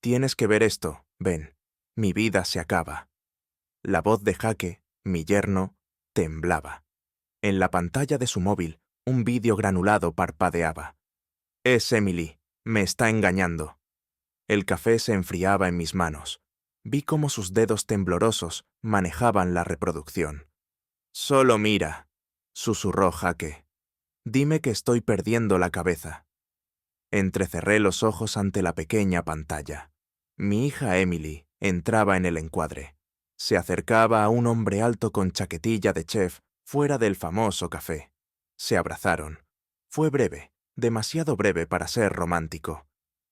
Tienes que ver esto, ven. Mi vida se acaba. La voz de Jake, mi yerno, temblaba. En la pantalla de su móvil, un vídeo granulado parpadeaba. Es Emily, me está engañando. El café se enfriaba en mis manos. Vi cómo sus dedos temblorosos manejaban la reproducción. Solo mira, susurró Jake. Dime que estoy perdiendo la cabeza. Entrecerré los ojos ante la pequeña pantalla. Mi hija Emily entraba en el encuadre. Se acercaba a un hombre alto con chaquetilla de chef fuera del famoso café. Se abrazaron. Fue breve, demasiado breve para ser romántico.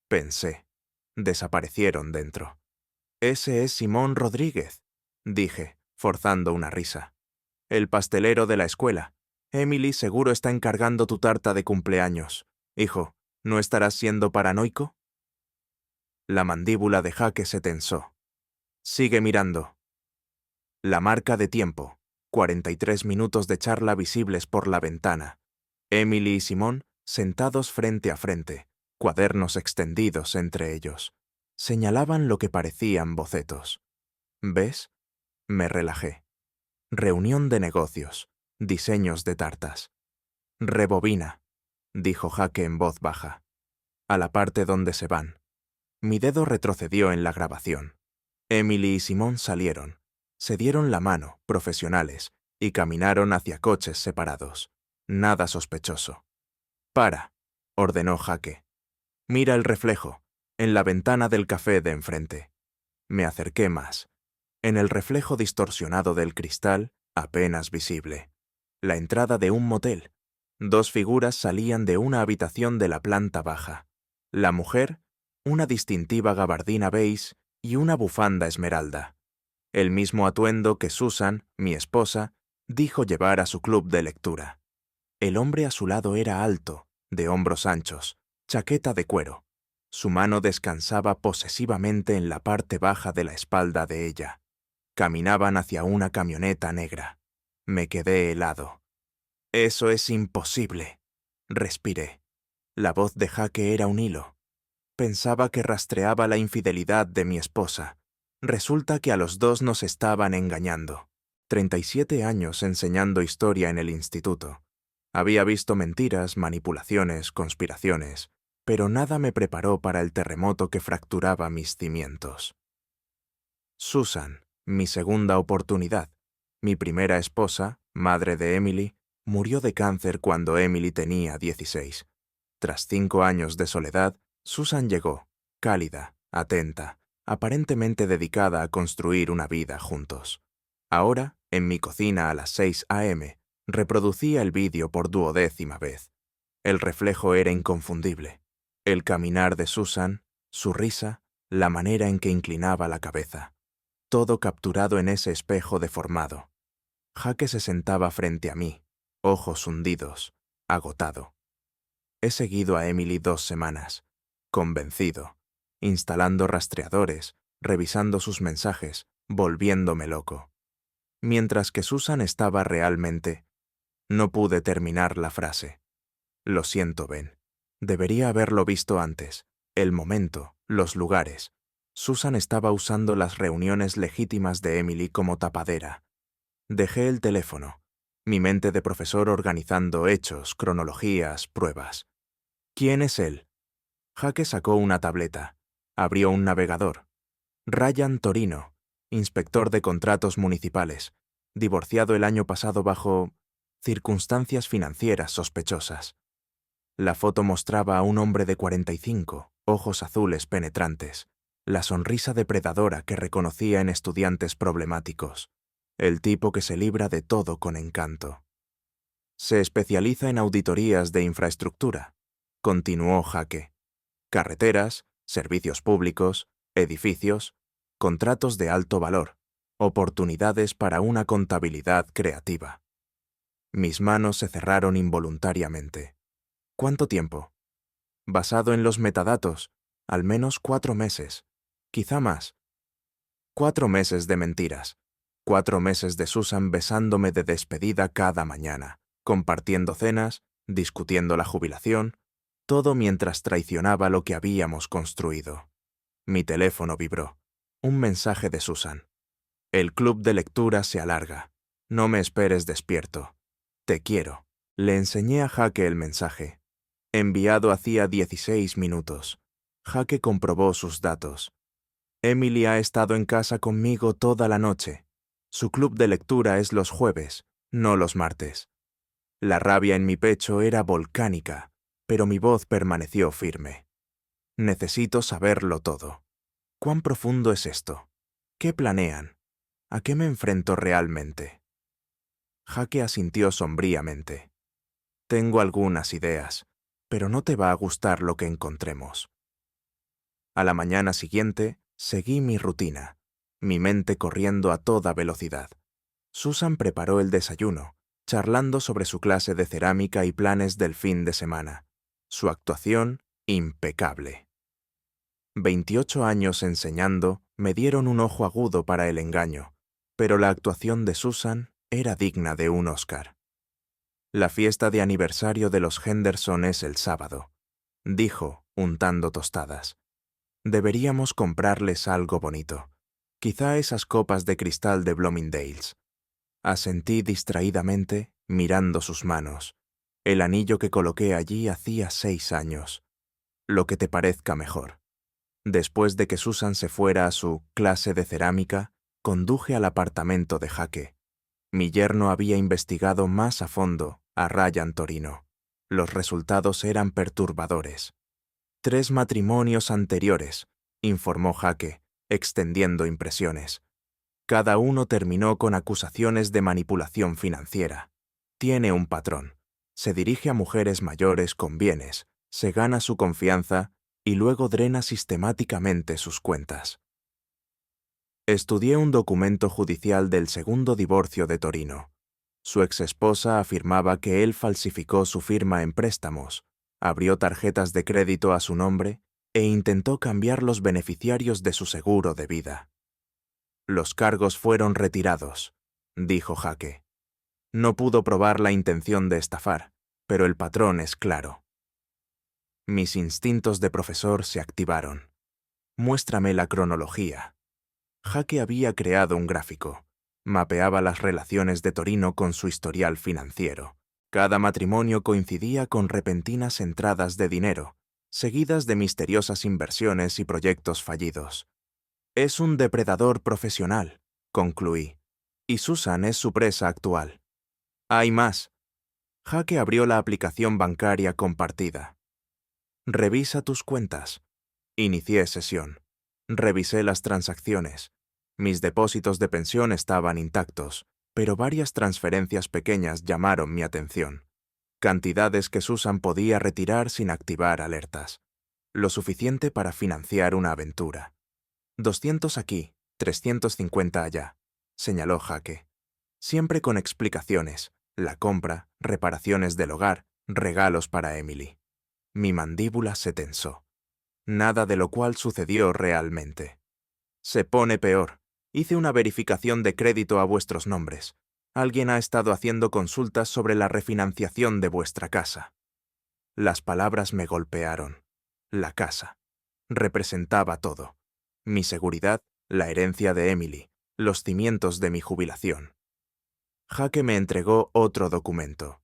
Pensé. Desaparecieron dentro. «Ese es Simón Rodríguez», dije, forzando una risa. «El pastelero de la escuela. Emily seguro está encargando tu tarta de cumpleaños. Hijo, ¿no estarás siendo paranoico?» La mandíbula de Jake se tensó. «Sigue mirando». La marca de tiempo. 43 minutos de charla visibles por la ventana. Emily y Simón sentados frente a frente, cuadernos extendidos entre ellos. Señalaban lo que parecían bocetos. ¿Ves? Me relajé. Reunión de negocios. Diseños de tartas. Rebobina, dijo Jake en voz baja. A la parte donde se van. Mi dedo retrocedió en la grabación. Emily y Simón salieron. Se dieron la mano, profesionales, y caminaron hacia coches separados. Nada sospechoso. «Para», ordenó Jake. «Mira el reflejo, en la ventana del café de enfrente». Me acerqué más. En el reflejo distorsionado del cristal, apenas visible. La entrada de un motel. Dos figuras salían de una habitación de la planta baja. La mujer, una distintiva gabardina beige y una bufanda esmeralda. El mismo atuendo que Susan, mi esposa, dijo llevar a su club de lectura. El hombre a su lado era alto, de hombros anchos, chaqueta de cuero. Su mano descansaba posesivamente en la parte baja de la espalda de ella. Caminaban hacia una camioneta negra. Me quedé helado. «Eso es imposible», respiré. La voz de Jake era un hilo. Pensaba que rastreaba la infidelidad de mi esposa. Resulta que a los dos nos estaban engañando. 37 años enseñando historia en el instituto. Había visto mentiras, manipulaciones, conspiraciones, pero nada me preparó para el terremoto que fracturaba mis cimientos. Susan, mi segunda oportunidad, mi primera esposa, madre de Emily, murió de cáncer cuando Emily tenía 16. Tras 5 años de soledad, Susan llegó, cálida, atenta, aparentemente dedicada a construir una vida juntos. Ahora, en mi cocina a las 6 a.m., reproducía el vídeo por 12ª vez. El reflejo era inconfundible. El caminar de Susan, su risa, la manera en que inclinaba la cabeza. Todo capturado en ese espejo deformado. Jake se sentaba frente a mí, ojos hundidos, agotado. He seguido a Emily 2 semanas, convencido, instalando rastreadores, revisando sus mensajes, volviéndome loco. Mientras que Susan estaba realmente... No pude terminar la frase. Lo siento, Ben. Debería haberlo visto antes. El momento, los lugares. Susan estaba usando las reuniones legítimas de Emily como tapadera. Dejé el teléfono, mi mente de profesor organizando hechos, cronologías, pruebas. ¿Quién es él? Jake sacó una tableta. Abrió un navegador. Ryan Torino, inspector de contratos municipales, divorciado el año pasado bajo circunstancias financieras sospechosas. La foto mostraba a un hombre de 45, ojos azules penetrantes, la sonrisa depredadora que reconocía en estudiantes problemáticos, el tipo que se libra de todo con encanto. Se especializa en auditorías de infraestructura, continuó Jake. Carreteras, servicios públicos, edificios, contratos de alto valor, oportunidades para una contabilidad creativa. Mis manos se cerraron involuntariamente. ¿Cuánto tiempo? Basado en los metadatos, al menos 4 meses, quizá más. 4 meses de mentiras. 4 meses de Susan besándome de despedida cada mañana, compartiendo cenas, discutiendo la jubilación, todo mientras traicionaba lo que habíamos construido. Mi teléfono vibró. Un mensaje de Susan. El club de lectura se alarga. No me esperes despierto. Te quiero. Le enseñé a Jaque el mensaje. Enviado hacía 16 minutos. Jaque comprobó sus datos. Emily ha estado en casa conmigo toda la noche. Su club de lectura es los jueves, no los martes. La rabia en mi pecho era volcánica, pero mi voz permaneció firme. Necesito saberlo todo. ¿Cuán profundo es esto? ¿Qué planean? ¿A qué me enfrento realmente? Jaque asintió sombríamente. Tengo algunas ideas, pero no te va a gustar lo que encontremos. A la mañana siguiente, seguí mi rutina, mi mente corriendo a toda velocidad. Susan preparó el desayuno, charlando sobre su clase de cerámica y planes del fin de semana. Su actuación, impecable. 28 años enseñando me dieron un ojo agudo para el engaño, pero la actuación de Susan era digna de un Oscar. La fiesta de aniversario de los Henderson es el sábado, dijo, untando tostadas. Deberíamos comprarles algo bonito. Quizá esas copas de cristal de Bloomingdale's. Asentí distraídamente, mirando sus manos. El anillo que coloqué allí hacía 6 años. Lo que te parezca mejor. Después de que Susan se fuera a su clase de cerámica, conduje al apartamento de Jaque. Mi yerno había investigado más a fondo a Ryan Torino. Los resultados eran perturbadores. 3 matrimonios anteriores, informó Jaque, extendiendo impresiones. Cada uno terminó con acusaciones de manipulación financiera. Tiene un patrón. Se dirige a mujeres mayores con bienes, se gana su confianza y luego drena sistemáticamente sus cuentas. Estudié un documento judicial del segundo divorcio de Torino. Su exesposa afirmaba que él falsificó su firma en préstamos, abrió tarjetas de crédito a su nombre e intentó cambiar los beneficiarios de su seguro de vida. Los cargos fueron retirados, dijo Jaque. No pudo probar la intención de estafar, pero el patrón es claro. Mis instintos de profesor se activaron. Muéstrame la cronología. Jaque había creado un gráfico. Mapeaba las relaciones de Torino con su historial financiero. Cada matrimonio coincidía con repentinas entradas de dinero, seguidas de misteriosas inversiones y proyectos fallidos. Es un depredador profesional, concluí, y Susan es su presa actual. Hay más. Jaque abrió la aplicación bancaria compartida. Revisa tus cuentas. Inicié sesión. Revisé las transacciones. Mis depósitos de pensión estaban intactos, pero varias transferencias pequeñas llamaron mi atención. Cantidades que Susan podía retirar sin activar alertas. Lo suficiente para financiar una aventura. 200 aquí, 350 allá, señaló Jaque. Siempre con explicaciones, la compra, reparaciones del hogar, regalos para Emily. Mi mandíbula se tensó. Nada de lo cual sucedió realmente. Se pone peor. Hice una verificación de crédito a vuestros nombres. Alguien ha estado haciendo consultas sobre la refinanciación de vuestra casa. Las palabras me golpearon. La casa. Representaba todo. Mi seguridad, la herencia de Emily, los cimientos de mi jubilación. Jaque me entregó otro documento.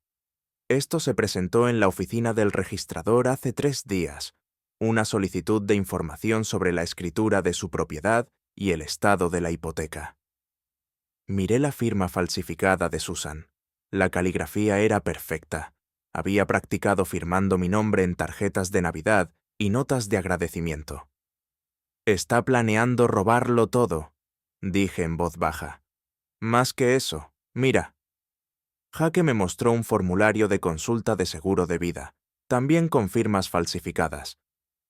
Esto se presentó en la oficina del registrador hace 3 días. Una solicitud de información sobre la escritura de su propiedad y el estado de la hipoteca. Miré la firma falsificada de Susan. La caligrafía era perfecta. Había practicado firmando mi nombre en tarjetas de Navidad y notas de agradecimiento. Está planeando robarlo todo, dije en voz baja. Más que eso, mira. Jaque me mostró un formulario de consulta de seguro de vida, también con firmas falsificadas.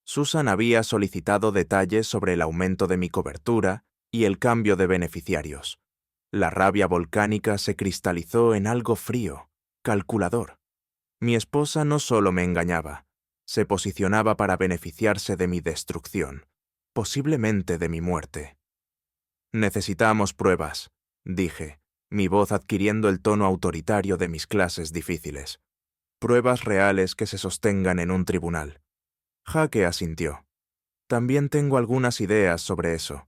Susan había solicitado detalles sobre el aumento de mi cobertura y el cambio de beneficiarios. La rabia volcánica se cristalizó en algo frío, calculador. Mi esposa no solo me engañaba, se posicionaba para beneficiarse de mi destrucción, posiblemente de mi muerte. Necesitamos pruebas, dije, mi voz adquiriendo el tono autoritario de mis clases difíciles. Pruebas reales que se sostengan en un tribunal. Jaque asintió. También tengo algunas ideas sobre eso.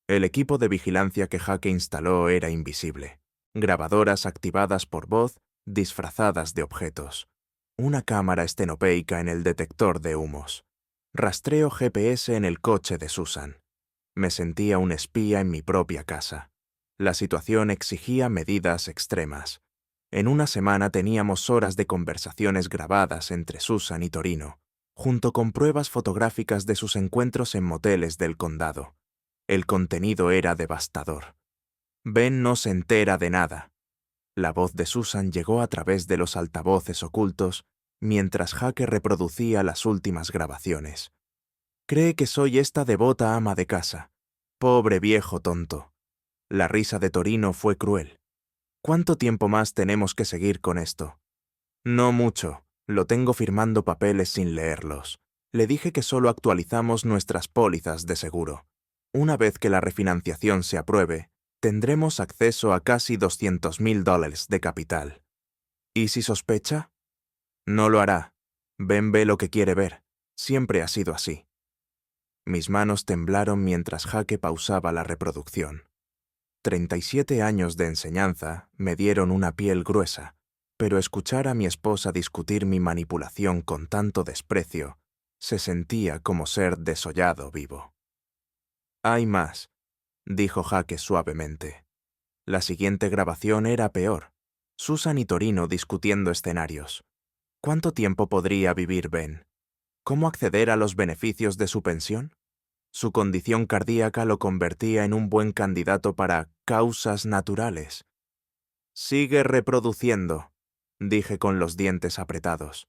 El equipo de vigilancia que Jake instaló era invisible. Grabadoras activadas por voz, disfrazadas de objetos. Una cámara estenopeica en el detector de humos. Rastreo GPS en el coche de Susan. Me sentía un espía en mi propia casa. La situación exigía medidas extremas. En una semana teníamos horas de conversaciones grabadas entre Susan y Torino, junto con pruebas fotográficas de sus encuentros en moteles del condado. El contenido era devastador. Ben no se entera de nada. La voz de Susan llegó a través de los altavoces ocultos mientras Jake reproducía las últimas grabaciones. Cree que soy esta devota ama de casa. Pobre viejo tonto. La risa de Torino fue cruel. ¿Cuánto tiempo más tenemos que seguir con esto? No mucho. Lo tengo firmando papeles sin leerlos. Le dije que solo actualizamos nuestras pólizas de seguro. Una vez que la refinanciación se apruebe, tendremos acceso a casi $200,000 de capital. ¿Y si sospecha? No lo hará. Ben ve lo que quiere ver. Siempre ha sido así. Mis manos temblaron mientras Jake pausaba la reproducción. 37 años de enseñanza me dieron una piel gruesa, pero escuchar a mi esposa discutir mi manipulación con tanto desprecio se sentía como ser desollado vivo. Hay más, dijo Jake suavemente. La siguiente grabación era peor. Susan y Torino discutiendo escenarios. ¿Cuánto tiempo podría vivir Ben? ¿Cómo acceder a los beneficios de su pensión? Su condición cardíaca lo convertía en un buen candidato para causas naturales. Sigue reproduciendo, dije con los dientes apretados.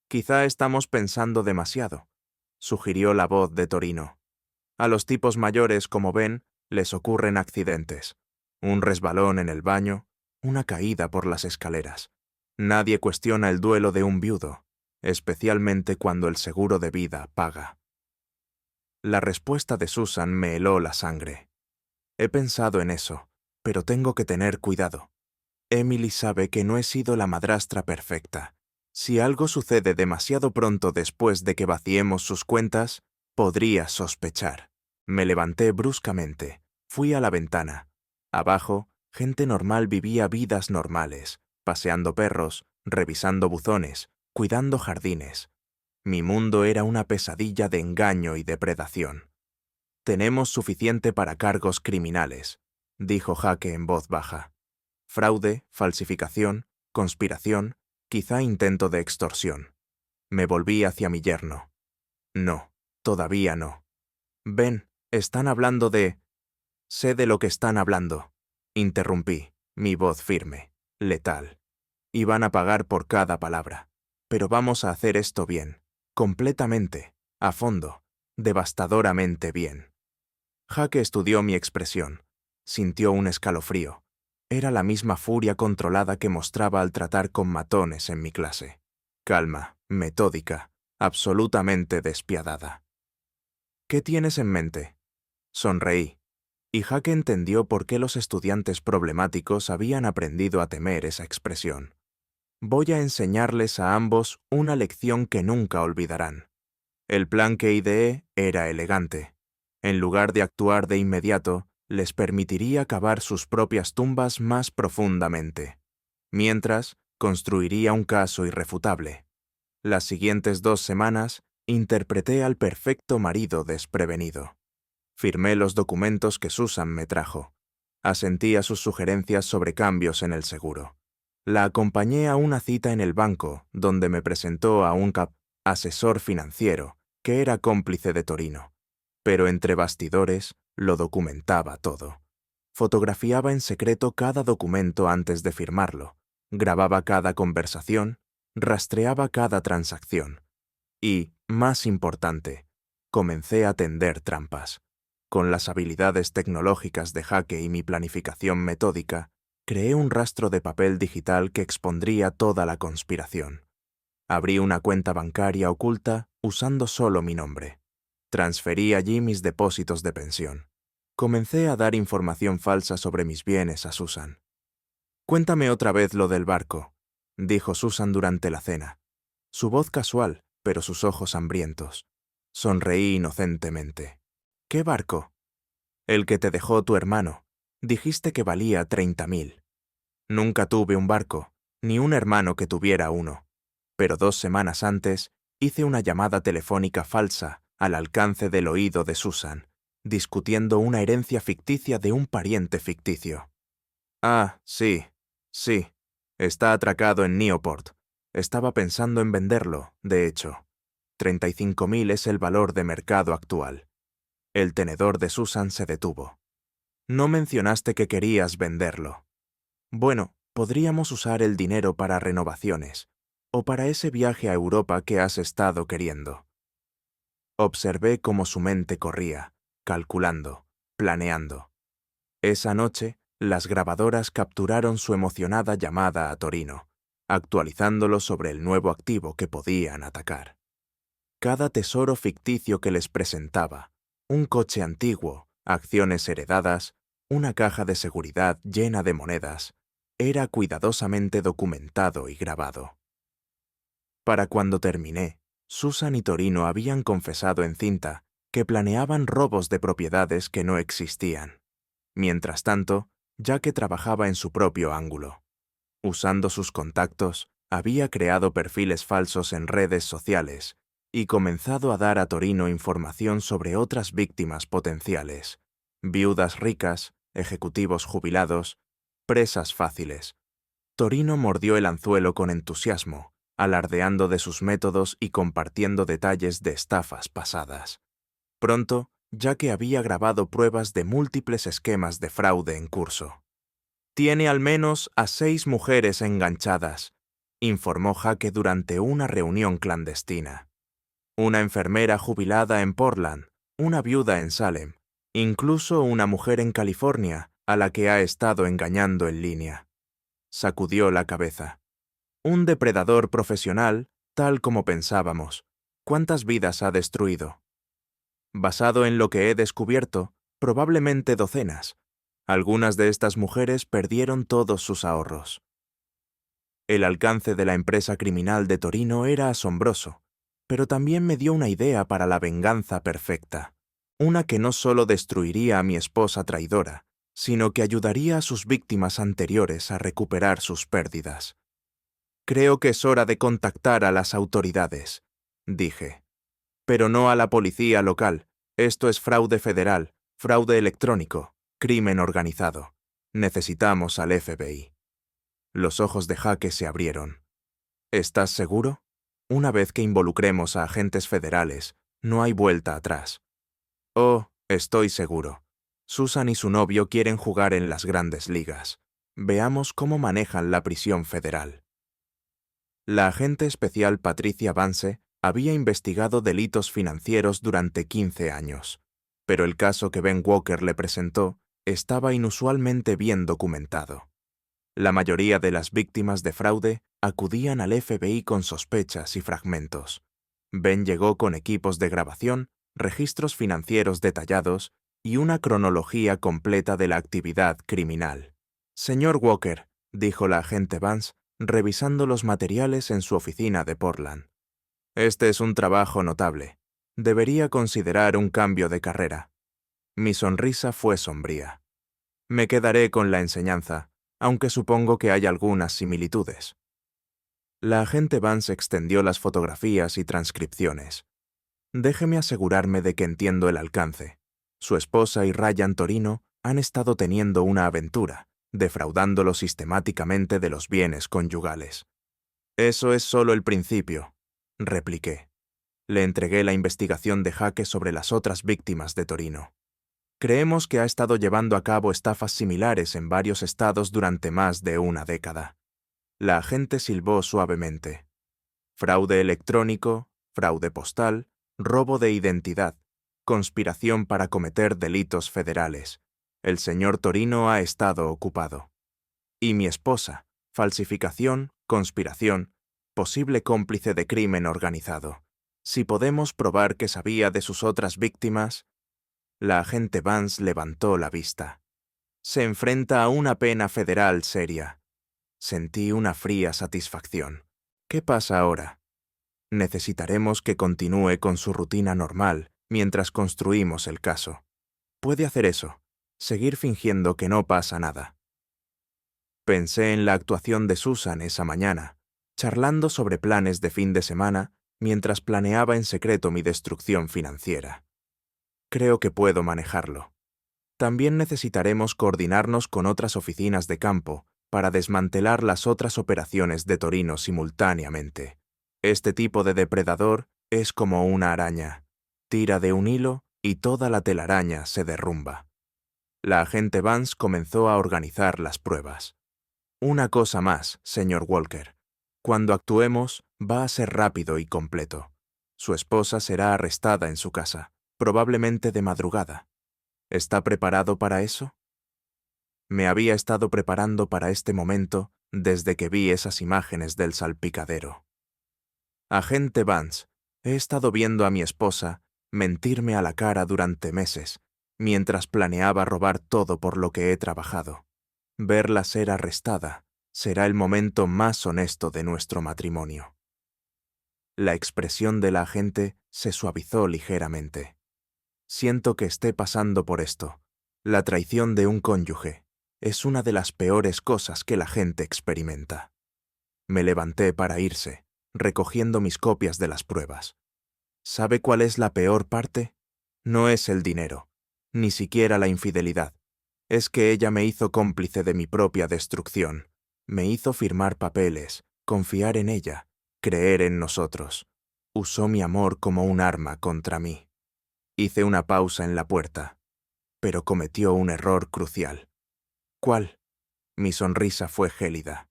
Quizá estamos pensando demasiado, sugirió la voz de Torino. A los tipos mayores como Ben les ocurren accidentes. Un resbalón en el baño, una caída por las escaleras. Nadie cuestiona el duelo de un viudo, especialmente cuando el seguro de vida paga. La respuesta de Susan me heló la sangre. He pensado en eso, pero tengo que tener cuidado. Emily sabe que no he sido la madrastra perfecta. Si algo sucede demasiado pronto después de que vaciemos sus cuentas, podría sospechar. Me levanté bruscamente. Fui a la ventana. Abajo, gente normal vivía vidas normales, paseando perros, revisando buzones, cuidando jardines. Mi mundo era una pesadilla de engaño y depredación. Tenemos suficiente para cargos criminales, dijo Jake en voz baja. Fraude, falsificación, conspiración, quizá intento de extorsión. Me volví hacia mi yerno. No, todavía no. Ben, están hablando de... Sé de lo que están hablando. Interrumpí, mi voz firme, letal. Y van a pagar por cada palabra. Pero vamos a hacer esto bien. Completamente, a fondo, devastadoramente bien. Jake estudió mi expresión. Sintió un escalofrío. Era la misma furia controlada que mostraba al tratar con matones en mi clase. Calma, metódica, absolutamente despiadada. ¿Qué tienes en mente? Sonreí, y Jake entendió por qué los estudiantes problemáticos habían aprendido a temer esa expresión. Voy a enseñarles a ambos una lección que nunca olvidarán. El plan que ideé era elegante. En lugar de actuar de inmediato, les permitiría cavar sus propias tumbas más profundamente. Mientras, construiría un caso irrefutable. Las siguientes 2 semanas, interpreté al perfecto marido desprevenido. Firmé los documentos que Susan me trajo. Asentí a sus sugerencias sobre cambios en el seguro. La acompañé a una cita en el banco, donde me presentó a un asesor financiero, que era cómplice de Torino. Pero entre bastidores, lo documentaba todo. Fotografiaba en secreto cada documento antes de firmarlo, grababa cada conversación, rastreaba cada transacción. Y, más importante, comencé a tender trampas. Con las habilidades tecnológicas de Jake y mi planificación metódica, creé un rastro de papel digital que expondría toda la conspiración. Abrí una cuenta bancaria oculta usando solo mi nombre. Transferí allí mis depósitos de pensión. Comencé a dar información falsa sobre mis bienes a Susan. «Cuéntame otra vez lo del barco», dijo Susan durante la cena. Su voz casual, pero sus ojos hambrientos. Sonreí inocentemente. ¿Qué barco? El que te dejó tu hermano. Dijiste que valía 30.000. Nunca tuve un barco, ni un hermano que tuviera uno. Pero 2 semanas antes hice una llamada telefónica falsa al alcance del oído de Susan, discutiendo una herencia ficticia de un pariente ficticio. Ah, sí, sí. Está atracado en Newport. Estaba pensando en venderlo, de hecho. 35.000 es el valor de mercado actual. El tenedor de Susan se detuvo. No mencionaste que querías venderlo. Bueno, podríamos usar el dinero para renovaciones, o para ese viaje a Europa que has estado queriendo. Observé cómo su mente corría, calculando, planeando. Esa noche, las grabadoras capturaron su emocionada llamada a Torino, actualizándolo sobre el nuevo activo que podían atacar. Cada tesoro ficticio que les presentaba, un coche antiguo, acciones heredadas, una caja de seguridad llena de monedas, era cuidadosamente documentado y grabado. Para cuando terminé, Susan y Torino habían confesado en cinta que planeaban robos de propiedades que no existían. Mientras tanto, Jake trabajaba en su propio ángulo. Usando sus contactos, había creado perfiles falsos en redes sociales y comenzado a dar a Torino información sobre otras víctimas potenciales, viudas ricas, ejecutivos jubilados, presas fáciles. Torino mordió el anzuelo con entusiasmo, alardeando de sus métodos y compartiendo detalles de estafas pasadas. Pronto, Jake había grabado pruebas de múltiples esquemas de fraude en curso. Tiene al menos a 6 mujeres enganchadas, informó Jake durante una reunión clandestina. Una enfermera jubilada en Portland, una viuda en Salem, incluso una mujer en California a la que ha estado engañando en línea. Sacudió la cabeza. Un depredador profesional, tal como pensábamos. ¿Cuántas vidas ha destruido? Basado en lo que he descubierto, probablemente docenas. Algunas de estas mujeres perdieron todos sus ahorros. El alcance de la empresa criminal de Torino era asombroso, pero también me dio una idea para la venganza perfecta, una que no solo destruiría a mi esposa traidora, sino que ayudaría a sus víctimas anteriores a recuperar sus pérdidas. Creo que es hora de contactar a las autoridades, dije. Pero no a la policía local. Esto es fraude federal, fraude electrónico, crimen organizado. Necesitamos al FBI. Los ojos de Jake se abrieron. ¿Estás seguro? Una vez que involucremos a agentes federales, no hay vuelta atrás. Oh, estoy seguro. Susan y su novio quieren jugar en las grandes ligas. Veamos cómo manejan la prisión federal. La agente especial Patricia Vance había investigado delitos financieros durante 15 años, pero el caso que Ben Walker le presentó estaba inusualmente bien documentado. La mayoría de las víctimas de fraude acudían al FBI con sospechas y fragmentos. Ben llegó con equipos de grabación, registros financieros detallados y una cronología completa de la actividad criminal. Señor Walker, dijo la agente Vance, revisando los materiales en su oficina de Portland. Este es un trabajo notable. Debería considerar un cambio de carrera. Mi sonrisa fue sombría. Me quedaré con la enseñanza, aunque supongo que hay algunas similitudes. La agente Vance extendió las fotografías y transcripciones. Déjeme asegurarme de que entiendo el alcance. Su esposa y Ryan Torino han estado teniendo una aventura, defraudándolo sistemáticamente de los bienes conyugales. Eso es solo el principio, repliqué. Le entregué la investigación de Jake sobre las otras víctimas de Torino. Creemos que ha estado llevando a cabo estafas similares en varios estados durante más de una década. La agente silbó suavemente. Fraude electrónico, fraude postal, robo de identidad, conspiración para cometer delitos federales. El señor Torino ha estado ocupado. Y mi esposa, falsificación, conspiración, posible cómplice de crimen organizado. Si podemos probar que sabía de sus otras víctimas... La agente Vance levantó la vista. Se enfrenta a una pena federal seria. Sentí una fría satisfacción. ¿Qué pasa ahora? Necesitaremos que continúe con su rutina normal mientras construimos el caso. Puede hacer eso, seguir fingiendo que no pasa nada. Pensé en la actuación de Susan esa mañana, charlando sobre planes de fin de semana mientras planeaba en secreto mi destrucción financiera. Creo que puedo manejarlo. También necesitaremos coordinarnos con otras oficinas de campo para desmantelar las otras operaciones de Torino simultáneamente. Este tipo de depredador es como una araña. Tira de un hilo y toda la telaraña se derrumba. La agente Vance comenzó a organizar las pruebas. Una cosa más, señor Walker. Cuando actuemos, va a ser rápido y completo. Su esposa será arrestada en su casa, probablemente de madrugada. ¿Está preparado para eso? Me había estado preparando para este momento desde que vi esas imágenes del salpicadero. Agente Vance, he estado viendo a mi esposa mentirme a la cara durante meses, mientras planeaba robar todo por lo que he trabajado. Verla ser arrestada será el momento más honesto de nuestro matrimonio. La expresión de la agente se suavizó ligeramente. Siento que esté pasando por esto. La traición de un cónyuge es una de las peores cosas que la gente experimenta. Me levanté para irse, recogiendo mis copias de las pruebas. ¿Sabe cuál es la peor parte? No es el dinero, ni siquiera la infidelidad. Es que ella me hizo cómplice de mi propia destrucción. Me hizo firmar papeles, confiar en ella, creer en nosotros. Usó mi amor como un arma contra mí. Hice una pausa en la puerta, pero cometió un error crucial. ¿Cuál? Mi sonrisa fue gélida.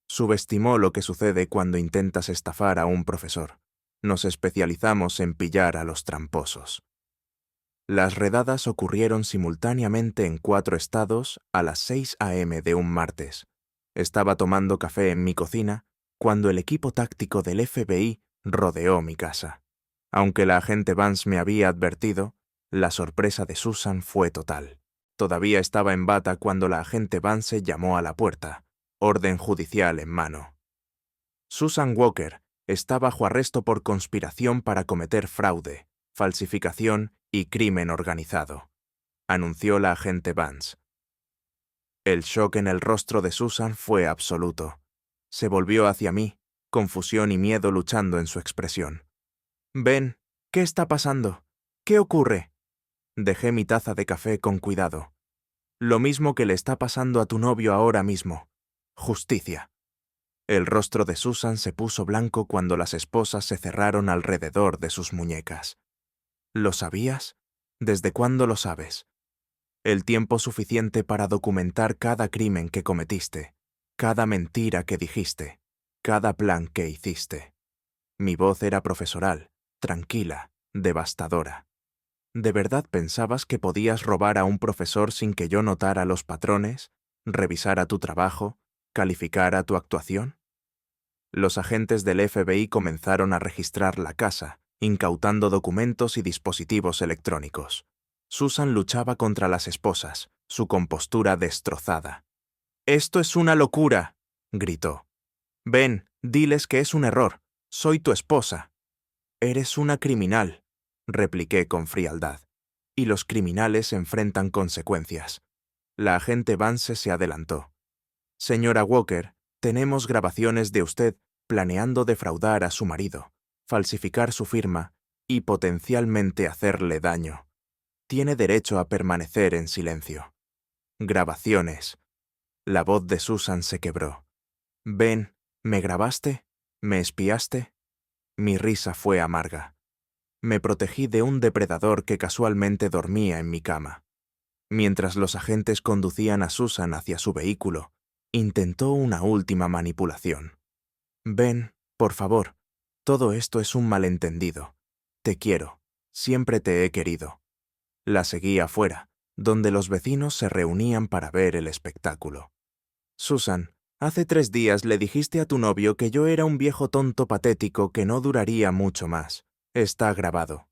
Subestimó lo que sucede cuando intentas estafar a un profesor. Nos especializamos en pillar a los tramposos. Las redadas ocurrieron simultáneamente en 4 estados a las 6 a.m. de un martes. Estaba tomando café en mi cocina cuando el equipo táctico del FBI rodeó mi casa. Aunque la agente Vance me había advertido, la sorpresa de Susan fue total. Todavía estaba en bata cuando la agente Vance llamó a la puerta, orden judicial en mano. Susan Walker está bajo arresto por conspiración para cometer fraude, falsificación y crimen organizado, anunció la agente Vance. El shock en el rostro de Susan fue absoluto. Se volvió hacia mí, confusión y miedo luchando en su expresión. «Ben, ¿qué está pasando? ¿Qué ocurre?» Dejé mi taza de café con cuidado. «Lo mismo que le está pasando a tu novio ahora mismo. Justicia». El rostro de Susan se puso blanco cuando las esposas se cerraron alrededor de sus muñecas. ¿Lo sabías? ¿Desde cuándo lo sabes? El tiempo suficiente para documentar cada crimen que cometiste, cada mentira que dijiste, cada plan que hiciste. Mi voz era profesoral, tranquila, devastadora. ¿De verdad pensabas que podías robar a un profesor sin que yo notara los patrones, revisara tu trabajo, calificara tu actuación? Los agentes del FBI comenzaron a registrar la casa, incautando documentos y dispositivos electrónicos. Susan luchaba contra las esposas, su compostura destrozada. «¡Esto es una locura!», gritó. «Ven, diles que es un error. Soy tu esposa». «Eres una criminal», repliqué con frialdad. «Y los criminales enfrentan consecuencias». La agente Vance se adelantó. «Señora Walker, tenemos grabaciones de usted planeando defraudar a su marido, falsificar su firma y potencialmente hacerle daño. Tiene derecho a permanecer en silencio». «Grabaciones». La voz de Susan se quebró. «Ben, ¿me grabaste? ¿Me espiaste?» Mi risa fue amarga. Me protegí de un depredador que casualmente dormía en mi cama. Mientras los agentes conducían a Susan hacia su vehículo, intentó una última manipulación. «Ben, por favor, todo esto es un malentendido. Te quiero, siempre te he querido». La seguí afuera, donde los vecinos se reunían para ver el espectáculo. «Susan, hace 3 días le dijiste a tu novio que yo era un viejo tonto patético que no duraría mucho más. Está grabado».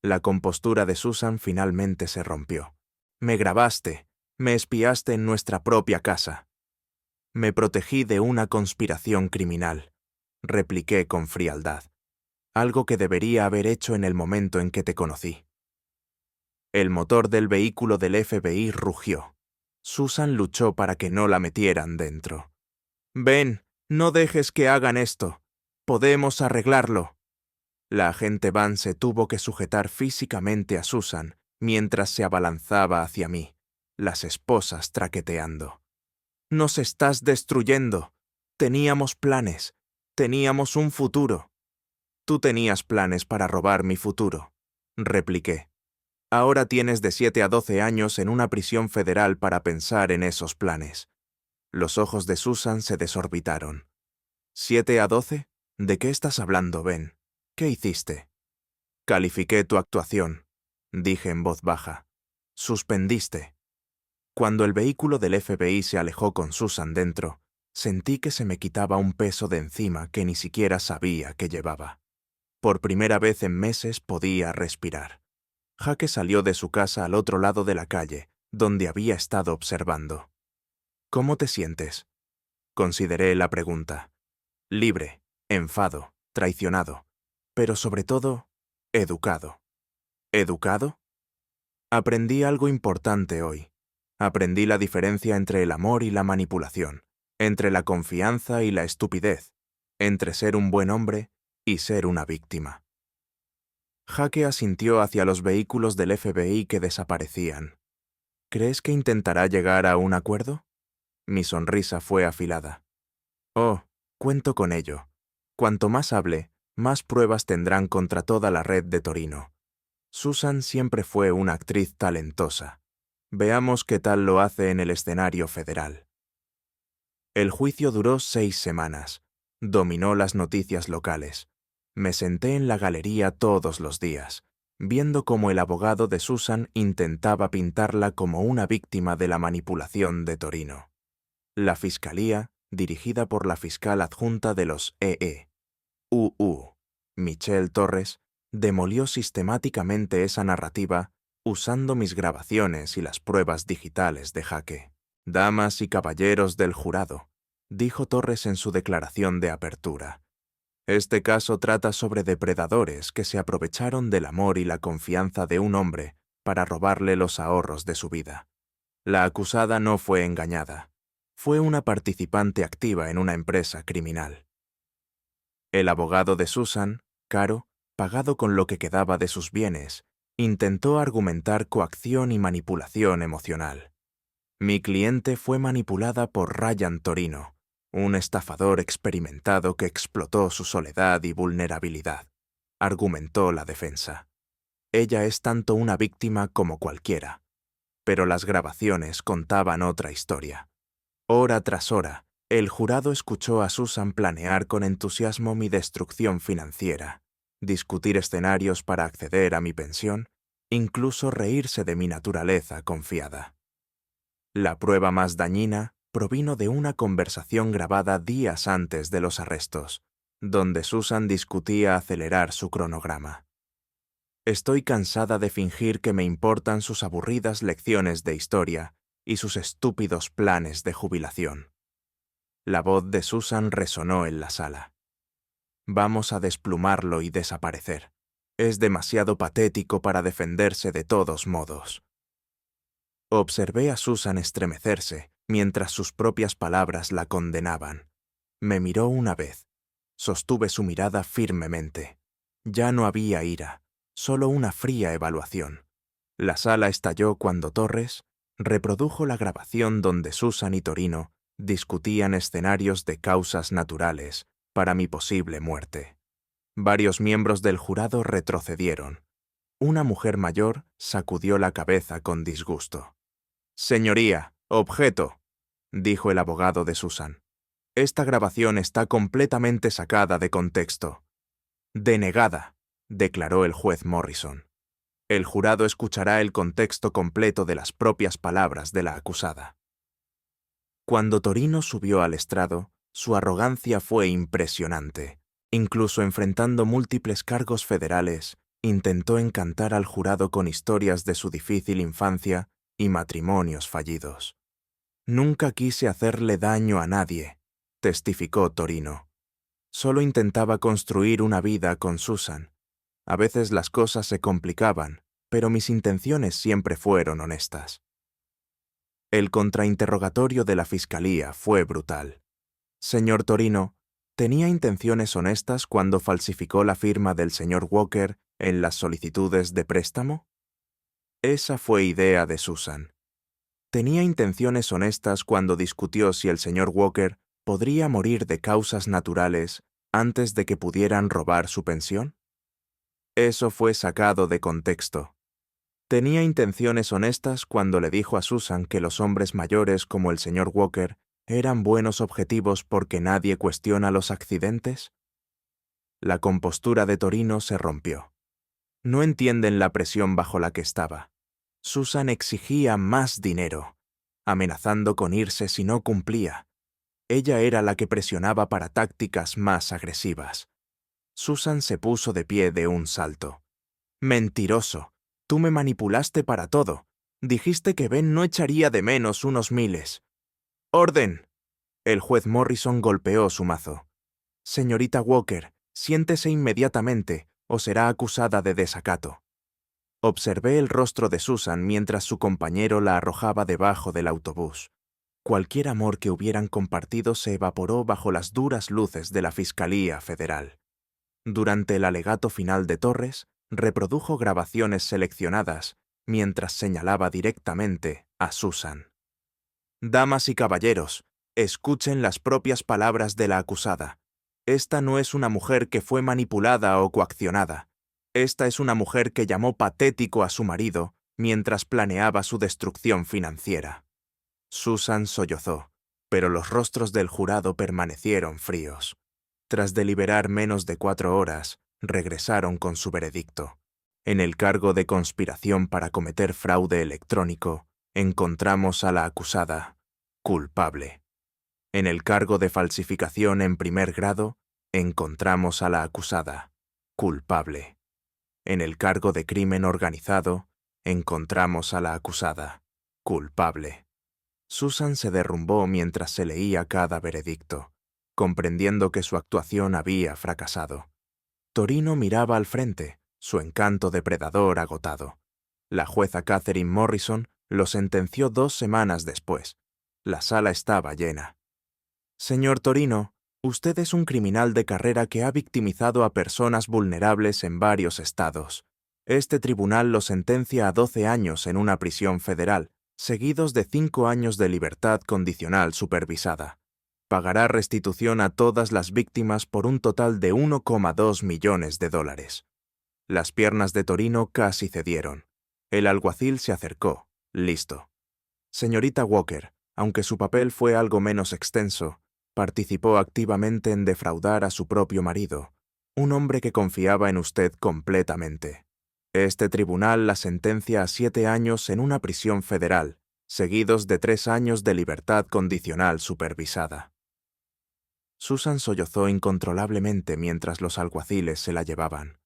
La compostura de Susan finalmente se rompió. «Me grabaste, me espiaste en nuestra propia casa. Me protegí de una conspiración criminal. repliqué con frialdad, algo que debería haber hecho en el momento en que te conocí. El motor del vehículo del FBI rugió. Susan luchó para que no la metieran dentro. «Ven, no dejes que hagan esto. Podemos arreglarlo». La agente Vance tuvo que sujetar físicamente a Susan mientras se abalanzaba hacia mí, las esposas traqueteando. «Nos estás destruyendo. Teníamos planes. Teníamos un futuro». «Tú tenías planes para robar mi futuro», repliqué. «Ahora tienes de 7 a 12 años en una prisión federal para pensar en esos planes». Los ojos de Susan se desorbitaron. «¿7 a 12? ¿De qué estás hablando, Ben? ¿Qué hiciste?» «Califiqué tu actuación», dije en voz baja. «Suspendiste». Cuando el vehículo del FBI se alejó con Susan dentro, sentí que se me quitaba un peso de encima que ni siquiera sabía que llevaba. Por primera vez en meses podía respirar. Jake salió de su casa al otro lado de la calle, donde había estado observando. «¿Cómo te sientes?» Consideré la pregunta. Libre, enfado, traicionado, pero sobre todo, educado. ¿Educado? Aprendí algo importante hoy. Aprendí la diferencia entre el amor y la manipulación, entre la confianza y la estupidez, entre ser un buen hombre y ser una víctima. Jake asintió hacia los vehículos del FBI que desaparecían. ¿Crees que intentará llegar a un acuerdo? Mi sonrisa fue afilada. Oh, cuento con ello. Cuanto más hable, más pruebas tendrán contra toda la red de Torino. Susan siempre fue una actriz talentosa. Veamos qué tal lo hace en el escenario federal. El juicio duró 6 semanas. Dominó las noticias locales. Me senté en la galería todos los días, viendo cómo el abogado de Susan intentaba pintarla como una víctima de la manipulación de Torino. La fiscalía, dirigida por la fiscal adjunta de los EE, Michelle Torres, demolió sistemáticamente esa narrativa usando mis grabaciones y las pruebas digitales de Jake. «Damas y caballeros del jurado», dijo Torres en su declaración de apertura. «Este caso trata sobre depredadores que se aprovecharon del amor y la confianza de un hombre para robarle los ahorros de su vida. La acusada no fue engañada. Fue una participante activa en una empresa criminal». El abogado de Susan, Caro, pagado con lo que quedaba de sus bienes, intentó argumentar coacción y manipulación emocional. Mi cliente fue manipulada por Ryan Torino, un estafador experimentado que explotó su soledad y vulnerabilidad, argumentó la defensa. Ella es tanto una víctima como cualquiera. Pero las grabaciones contaban otra historia. Hora tras hora, el jurado escuchó a Susan planear con entusiasmo mi destrucción financiera, discutir escenarios para acceder a mi pensión, incluso reírse de mi naturaleza confiada. La prueba más dañina provino de una conversación grabada días antes de los arrestos, donde Susan discutía acelerar su cronograma. «Estoy cansada de fingir que me importan sus aburridas lecciones de historia y sus estúpidos planes de jubilación». La voz de Susan resonó en la sala. «Vamos a desplumarlo y desaparecer. Es demasiado patético para defenderse de todos modos». Observé a Susan estremecerse mientras sus propias palabras la condenaban. Me miró una vez. Sostuve su mirada firmemente. Ya no había ira, solo una fría evaluación. La sala estalló cuando Torres reprodujo la grabación donde Susan y Torino discutían escenarios de causas naturales para mi posible muerte. Varios miembros del jurado retrocedieron. Una mujer mayor sacudió la cabeza con disgusto. «Señoría, objeto», dijo el abogado de Susan. «Esta grabación está completamente sacada de contexto». «Denegada», declaró el juez Morrison. «El jurado escuchará el contexto completo de las propias palabras de la acusada». Cuando Torino subió al estrado, su arrogancia fue impresionante. Incluso enfrentando múltiples cargos federales, intentó encantar al jurado con historias de su difícil infancia y matrimonios fallidos. «Nunca quise hacerle daño a nadie», testificó Torino. Solo intentaba construir una vida con Susan. A veces las cosas se complicaban, pero mis intenciones siempre fueron honestas. El contrainterrogatorio de la fiscalía fue brutal. Señor Torino, ¿tenía intenciones honestas cuando falsificó la firma del señor Walker en las solicitudes de préstamo? Esa fue idea de Susan. ¿Tenía intenciones honestas cuando discutió si el señor Walker podría morir de causas naturales antes de que pudieran robar su pensión? Eso fue sacado de contexto. Tenía intenciones honestas cuando le dijo a Susan que los hombres mayores como el señor Walker eran buenos objetivos porque nadie cuestiona los accidentes. La compostura de Torino se rompió. No entienden la presión bajo la que estaba. Susan exigía más dinero, amenazando con irse si no cumplía. Ella era la que presionaba para tácticas más agresivas. Susan se puso de pie de un salto. «Mentiroso. Tú me manipulaste para todo. Dijiste que Ben no echaría de menos unos miles». «¡Orden!». El juez Morrison golpeó su mazo. «Señorita Walker, siéntese inmediatamente o será acusada de desacato». Observé el rostro de Susan mientras su compañero la arrojaba debajo del autobús. Cualquier amor que hubieran compartido se evaporó bajo las duras luces de la Fiscalía Federal. Durante el alegato final de Torres, reprodujo grabaciones seleccionadas mientras señalaba directamente a Susan. «Damas y caballeros, escuchen las propias palabras de la acusada. Esta no es una mujer que fue manipulada o coaccionada. Esta es una mujer que llamó patético a su marido mientras planeaba su destrucción financiera». Susan sollozó, pero los rostros del jurado permanecieron fríos. Tras deliberar menos de 4 horas, regresaron con su veredicto. En el cargo de conspiración para cometer fraude electrónico, encontramos a la acusada culpable. En el cargo de falsificación en primer grado, encontramos a la acusada culpable. En el cargo de crimen organizado, encontramos a la acusada culpable. Susan se derrumbó mientras se leía cada veredicto, comprendiendo que su actuación había fracasado. Torino miraba al frente, su encanto depredador agotado. La jueza Catherine Morrison lo sentenció 2 semanas después. La sala estaba llena. «Señor Torino, usted es un criminal de carrera que ha victimizado a personas vulnerables en varios estados. Este tribunal lo sentencia a 12 años en una prisión federal, seguidos de 5 años de libertad condicional supervisada. Pagará restitución a todas las víctimas por un total de $1,2 millones. Las piernas de Torino casi cedieron. El alguacil se acercó, listo. Señorita Walker, aunque su papel fue algo menos extenso, participó activamente en defraudar a su propio marido, un hombre que confiaba en usted completamente. Este tribunal la sentencia a 7 años en una prisión federal, seguidos de 3 años de libertad condicional supervisada». Susan sollozó incontrolablemente mientras los alguaciles se la llevaban.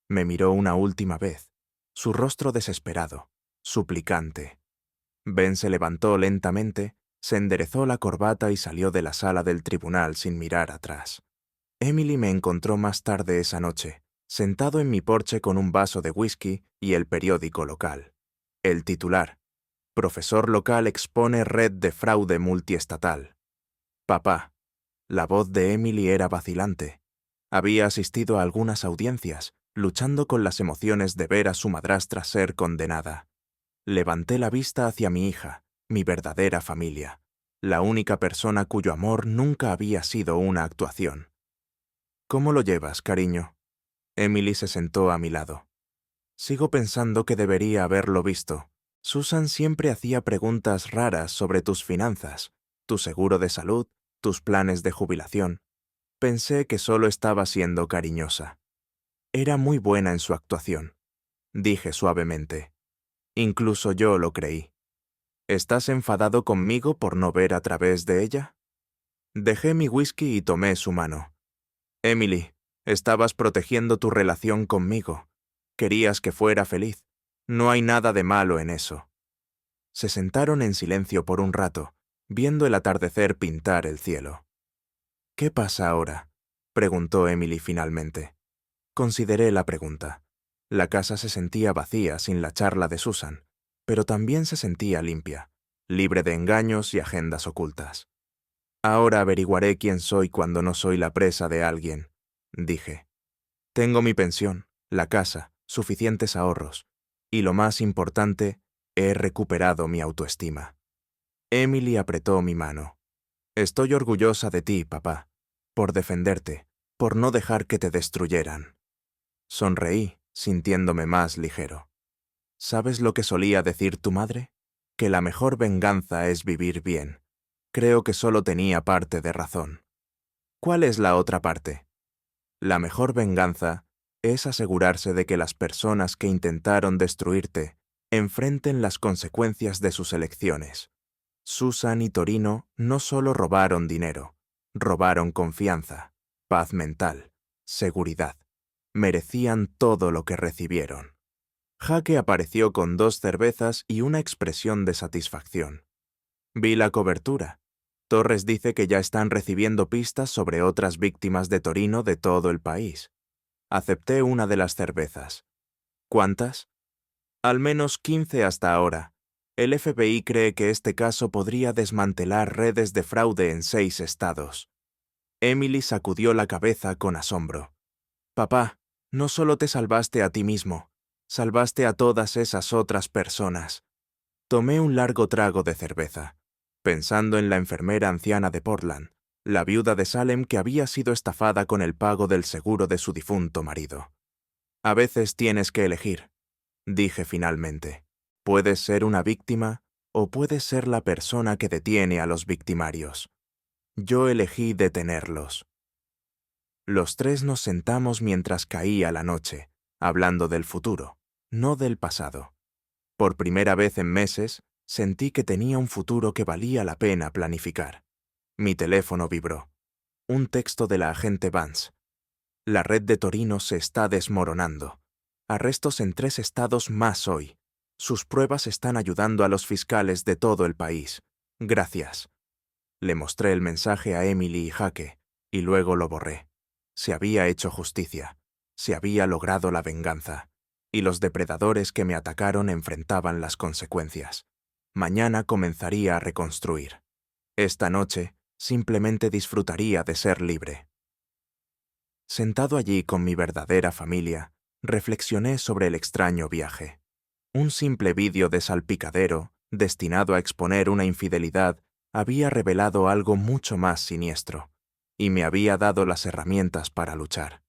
Me miró una última vez, su rostro desesperado, suplicante. Ben se levantó lentamente, se enderezó la corbata y salió de la sala del tribunal sin mirar atrás. Emily me encontró más tarde esa noche, sentado en mi porche con un vaso de whisky y el periódico local. El titular: «Profesor local expone red de fraude multiestatal». «Papá». La voz de Emily era vacilante. Había asistido a algunas audiencias, luchando con las emociones de ver a su madrastra ser condenada. Levanté la vista hacia mi hija, mi verdadera familia, la única persona cuyo amor nunca había sido una actuación. «¿Cómo lo llevas, cariño?» Emily se sentó a mi lado. «Sigo pensando que debería haberlo visto. Susan siempre hacía preguntas raras sobre tus finanzas, tu seguro de salud, tus planes de jubilación. Pensé que solo estaba siendo cariñosa. Era muy buena en su actuación», dije suavemente. «Incluso yo lo creí». «¿Estás enfadado conmigo por no ver a través de ella?» Dejé mi whisky y tomé su mano. «Emily, estabas protegiendo tu relación conmigo. Querías que fuera feliz. No hay nada de malo en eso». Se sentaron en silencio por un rato, viendo el atardecer pintar el cielo. «¿Qué pasa ahora? preguntó Emily finalmente. Consideré la pregunta. La casa se sentía vacía sin la charla de Susan, pero también se sentía limpia, libre de engaños y agendas ocultas. Ahora averiguaré quién soy cuando no soy la presa de alguien, dije. Tengo mi pensión, la casa, suficientes ahorros, y lo más importante, he recuperado mi autoestima. Emily apretó mi mano. Estoy orgullosa de ti, papá, por defenderte, por no dejar que te destruyeran. Sonreí, sintiéndome más ligero. ¿Sabes lo que solía decir tu madre? Que la mejor venganza es vivir bien. Creo que solo tenía parte de razón. ¿Cuál es la otra parte? La mejor venganza es asegurarse de que las personas que intentaron destruirte enfrenten las consecuencias de sus elecciones. Susan y Torino no solo robaron dinero, robaron confianza, paz mental, seguridad. Merecían todo lo que recibieron. Jake apareció con 2 cervezas y una expresión de satisfacción. Vi la cobertura. Torres dice que ya están recibiendo pistas sobre otras víctimas de Torino de todo el país. Acepté una de las cervezas. ¿Cuántas? Al menos 15 hasta ahora. El FBI cree que este caso podría desmantelar redes de fraude en 6 estados. Emily sacudió la cabeza con asombro. Papá, no solo te salvaste a ti mismo, salvaste a todas esas otras personas. Tomé un largo trago de cerveza, pensando en la enfermera anciana de Portland, la viuda de Salem que había sido estafada con el pago del seguro de su difunto marido. A veces tienes que elegir, dije finalmente. Puedes ser una víctima o puedes ser la persona que detiene a los victimarios. Yo elegí detenerlos. Los 3 nos sentamos mientras caía la noche, hablando del futuro, no del pasado. Por primera vez en meses, sentí que tenía un futuro que valía la pena planificar. Mi teléfono vibró. Un texto de la agente Vance. La red de Torino se está desmoronando. Arrestos en 3 estados más hoy. Sus pruebas están ayudando a los fiscales de todo el país. Gracias. Le mostré el mensaje a Emily y Jake, y luego lo borré. Se había hecho justicia. Se había logrado la venganza. Y los depredadores que me atacaron enfrentaban las consecuencias. Mañana comenzaría a reconstruir. Esta noche, simplemente disfrutaría de ser libre. Sentado allí con mi verdadera familia, reflexioné sobre el extraño viaje. Un simple vídeo de salpicadero, destinado a exponer una infidelidad, había revelado algo mucho más siniestro, y me había dado las herramientas para luchar.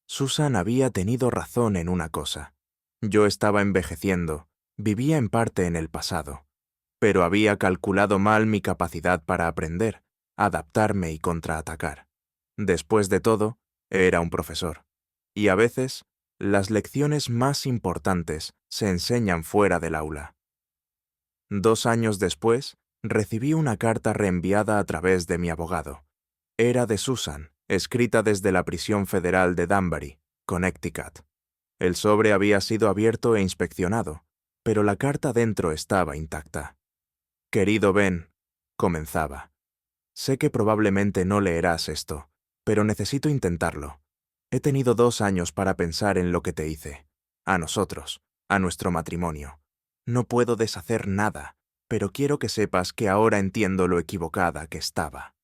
Susan había tenido razón en una cosa. Yo estaba envejeciendo, vivía en parte en el pasado, pero había calculado mal mi capacidad para aprender, adaptarme y contraatacar. Después de todo, era un profesor, y a veces, las lecciones más importantes se enseñan fuera del aula. 2 años después, recibí una carta reenviada a través de mi abogado. Era de Susan, escrita desde la prisión federal de Danbury, Connecticut. El sobre había sido abierto e inspeccionado, pero la carta dentro estaba intacta. Querido Ben, comenzaba. Sé que probablemente no leerás esto, pero necesito intentarlo. He tenido 2 años para pensar en lo que te hice. A nosotros, a nuestro matrimonio. No puedo deshacer nada, pero quiero que sepas que ahora entiendo lo equivocada que estaba.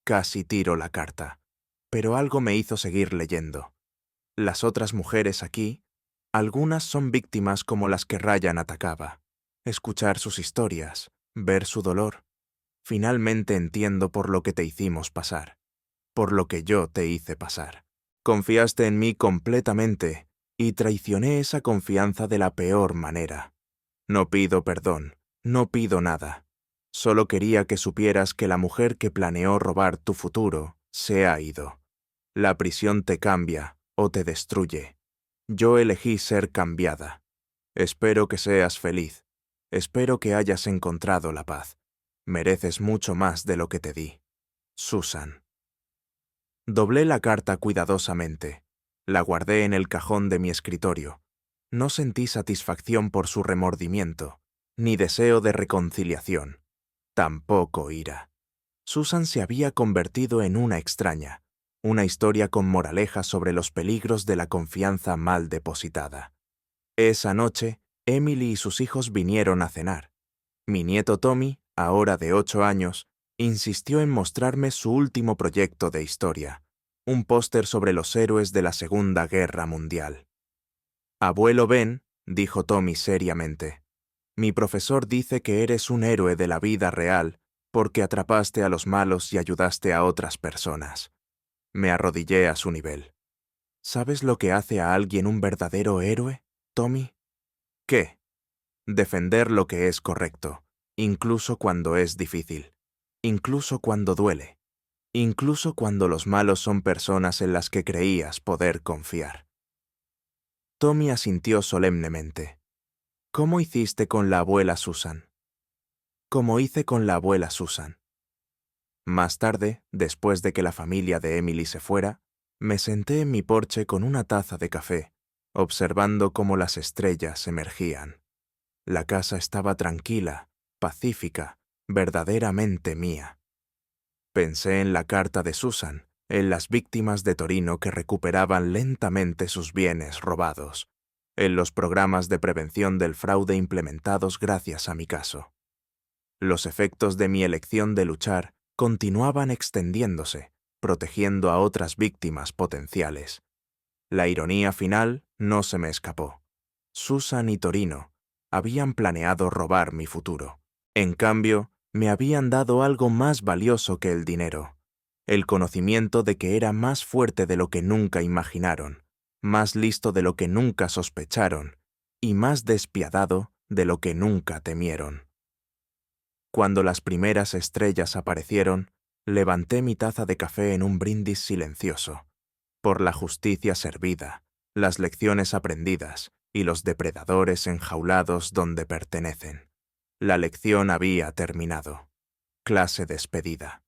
Casi tiro la carta, pero algo me hizo seguir leyendo. Las otras mujeres aquí, algunas son víctimas como las que Ryan atacaba. Escuchar sus historias, ver su dolor. Finalmente entiendo por lo que te hicimos pasar, por lo que yo te hice pasar. Confiaste en mí completamente y traicioné esa confianza de la peor manera. No pido perdón, no pido nada. Solo quería que supieras que la mujer que planeó robar tu futuro se ha ido. La prisión te cambia o te destruye. Yo elegí ser cambiada. Espero que seas feliz. Espero que hayas encontrado la paz. Mereces mucho más de lo que te di. Susan. Doblé la carta cuidadosamente. La guardé en el cajón de mi escritorio. No sentí satisfacción por su remordimiento, ni deseo de reconciliación. Tampoco ira. Susan se había convertido en una extraña, una historia con moraleja sobre los peligros de la confianza mal depositada. Esa noche, Emily y sus hijos vinieron a cenar. Mi nieto Tommy, ahora de 8 años, insistió en mostrarme su último proyecto de historia, un póster sobre los héroes de la Segunda Guerra Mundial. «Abuelo Ben», dijo Tommy seriamente, «mi profesor dice que eres un héroe de la vida real porque atrapaste a los malos y ayudaste a otras personas». Me arrodillé a su nivel. ¿Sabes lo que hace a alguien un verdadero héroe, Tommy? ¿Qué? Defender lo que es correcto, incluso cuando es difícil, incluso cuando duele, incluso cuando los malos son personas en las que creías poder confiar. Tommy asintió solemnemente. ¿Cómo hiciste con la abuela Susan? Como hice con la abuela Susan. Más tarde, después de que la familia de Emily se fuera, me senté en mi porche con una taza de café, observando cómo las estrellas emergían. La casa estaba tranquila, pacífica, verdaderamente mía. Pensé en la carta de Susan, en las víctimas de Torino que recuperaban lentamente sus bienes robados, en los programas de prevención del fraude implementados gracias a mi caso. Los efectos de mi elección de luchar continuaban extendiéndose, protegiendo a otras víctimas potenciales. La ironía final no se me escapó. Susan y Torino habían planeado robar mi futuro. En cambio, me habían dado algo más valioso que el dinero, el conocimiento de que era más fuerte de lo que nunca imaginaron, más listo de lo que nunca sospecharon y más despiadado de lo que nunca temieron. Cuando las primeras estrellas aparecieron, levanté mi taza de café en un brindis silencioso, por la justicia servida, las lecciones aprendidas y los depredadores enjaulados donde pertenecen. La lección había terminado. Clase despedida.